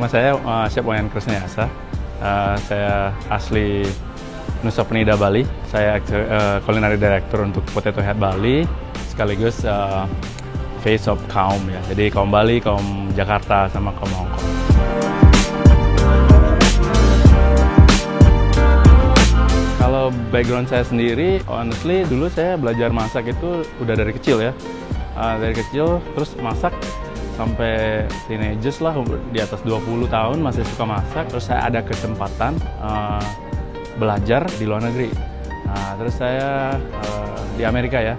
nama saya Chef Wayan Krisnayasa. Saya asli Nusa Penida, Bali. Saya Culinary Director untuk Potato Head Bali, sekaligus Face of kaum ya. Jadi kaum Bali, kaum Jakarta, sama kaum Hong Kong. Kalau background saya sendiri, honestly dulu saya belajar masak itu udah dari kecil ya. Dari kecil terus masak sampai teenagers lah, di atas 20 tahun masih suka masak. Terus saya ada kesempatan belajar di luar negeri. Terus saya di Amerika ya.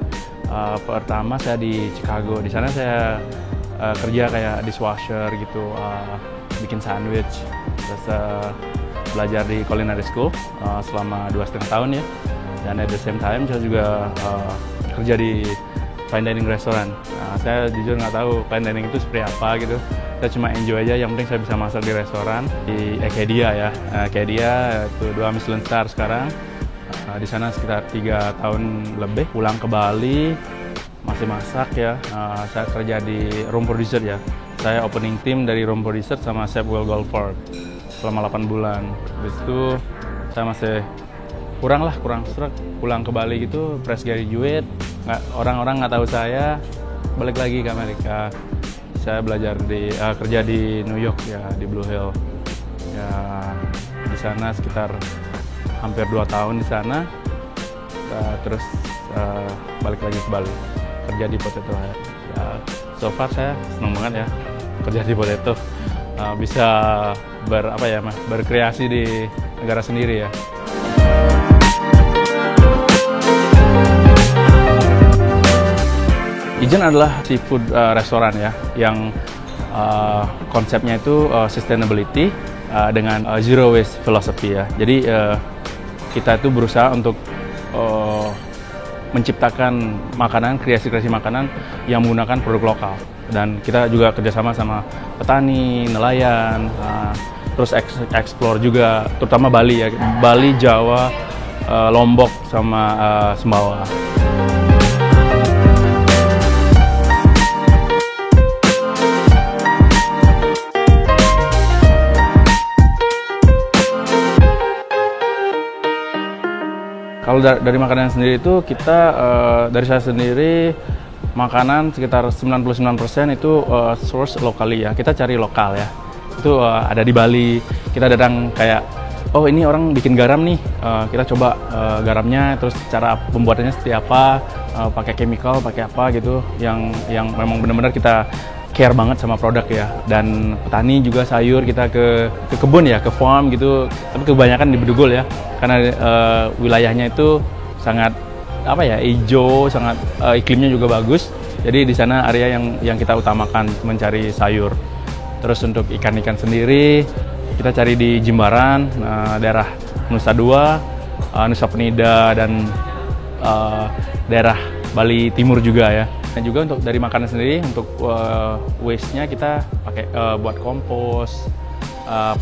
Pertama saya di Chicago. Di sana saya kerja kayak dishwasher gitu, bikin sandwich. Terus belajar di culinary school selama 2,5 tahun ya. Dan at the same time saya juga kerja di fine dining restoran. Saya jujur nggak tahu fine dining itu seperti apa gitu. Saya cuma enjoy aja, yang penting saya bisa masak di restoran. Di Acadia ya, Acadia itu 2 Michelin star sekarang. Di sana sekitar 3 tahun lebih. Pulang ke Bali masih masak ya. Saya kerja di Room Producer ya. Saya opening team dari Room Producer sama Chef Will Goldberg selama 8 bulan. Habis itu saya masih kurang serak. Pulang ke Bali gitu, fresh graduate. Orang-orang nggak tahu saya, balik lagi ke Amerika. Saya belajar kerja di New York ya, di Blue Hill ya. Di sana sekitar hampir 2 tahun di sana. Terus balik lagi ke Bali, kerja di Potato Head ya. So far saya senang banget ya kerja di Potato, bisa berkreasi di negara sendiri ya. Ijen adalah seafood restoran ya, yang konsepnya itu sustainability dengan zero waste philosophy ya. Jadi kita itu berusaha untuk menciptakan makanan, kreasi-kreasi makanan yang menggunakan produk lokal. Dan kita juga kerjasama sama petani, nelayan, terus explore juga, terutama Bali ya, Bali, Jawa, Lombok, sama Sumbawa. Kalau dari makanan sendiri itu kita, dari saya sendiri, makanan sekitar 99% itu source locally ya. Kita cari lokal ya. Itu ada di Bali. Kita datang kayak, oh ini orang bikin garam nih, kita coba garamnya, terus cara pembuatannya seperti apa, pakai chemical, pakai apa gitu, yang memang benar-benar kita care banget sama produk ya. Dan petani juga sayur kita ke kebun ya, ke farm gitu. Tapi kebanyakan di Bedugul ya, karena wilayahnya itu sangat hijau, sangat iklimnya juga bagus. Jadi di sana area yang kita utamakan mencari sayur. Terus untuk ikan-ikan sendiri kita cari di Jimbaran, daerah Nusa Dua, Nusa Penida, dan daerah Bali Timur juga ya. Dan juga untuk dari makanan sendiri, untuk waste-nya kita pakai buat kompos,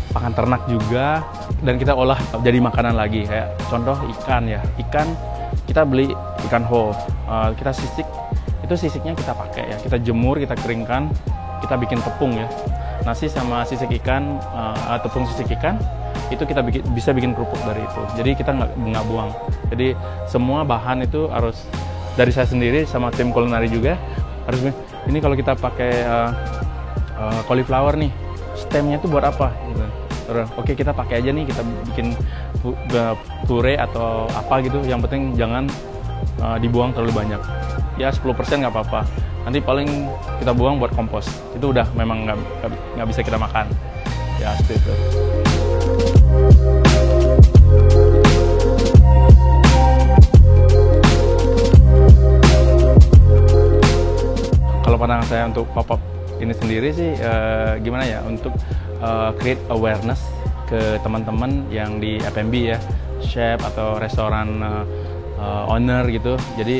pakan ternak juga, dan kita olah jadi makanan lagi. Kayak contoh ikan ya, ikan kita beli ikan whole, kita sisik, itu sisiknya kita pakai ya, kita jemur, kita keringkan, kita bikin tepung ya. Nasi sama sisik ikan, tepung sisik ikan, itu kita bisa bikin kerupuk dari itu. Jadi kita nggak buang. Jadi semua bahan itu harus dari saya sendiri sama tim culinary juga harus. Ini kalau kita pakai cauliflower nih, stemnya itu buat apa? Oke, kita pakai aja nih, kita bikin puree atau apa gitu. Yang penting jangan dibuang terlalu banyak. Ya 10% nggak apa-apa. Nanti paling kita buang buat kompos. Itu udah memang nggak bisa kita makan. Ya seperti itu. Kalau pandangan saya untuk pop-up ini sendiri sih, gimana ya, untuk create awareness ke teman-teman yang di F&B ya, chef atau restoran owner gitu. Jadi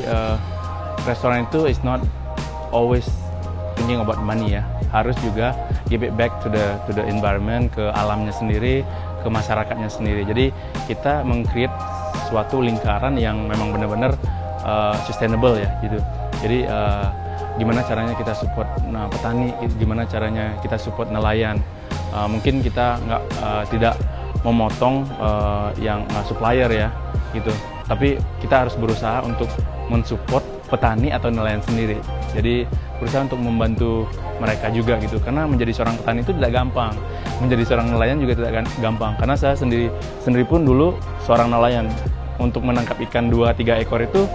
restoran itu is not always thinking about money ya, harus juga give it back to the environment, ke alamnya sendiri, ke masyarakatnya sendiri. Jadi kita meng-create suatu lingkaran yang memang benar-benar sustainable ya gitu. Jadi gimana caranya kita support petani, gimana caranya kita support nelayan, mungkin kita tidak memotong yang supplier ya gitu, tapi kita harus berusaha untuk mensupport petani atau nelayan sendiri. Jadi berusaha untuk membantu mereka juga gitu, karena menjadi seorang petani itu tidak gampang, menjadi seorang nelayan juga tidak gampang. Karena saya sendiri pun dulu seorang nelayan, untuk menangkap ikan 2-3 ekor itu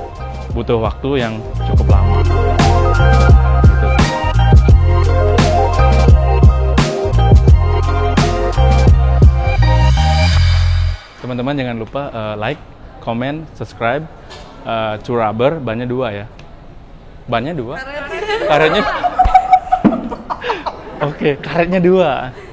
butuh waktu yang cukup lama. Gitu. Teman-teman jangan lupa like, comment, subscribe. Rubber, bannya 2 ya. Bannya 2? Karetnya? Oke, karetnya 2.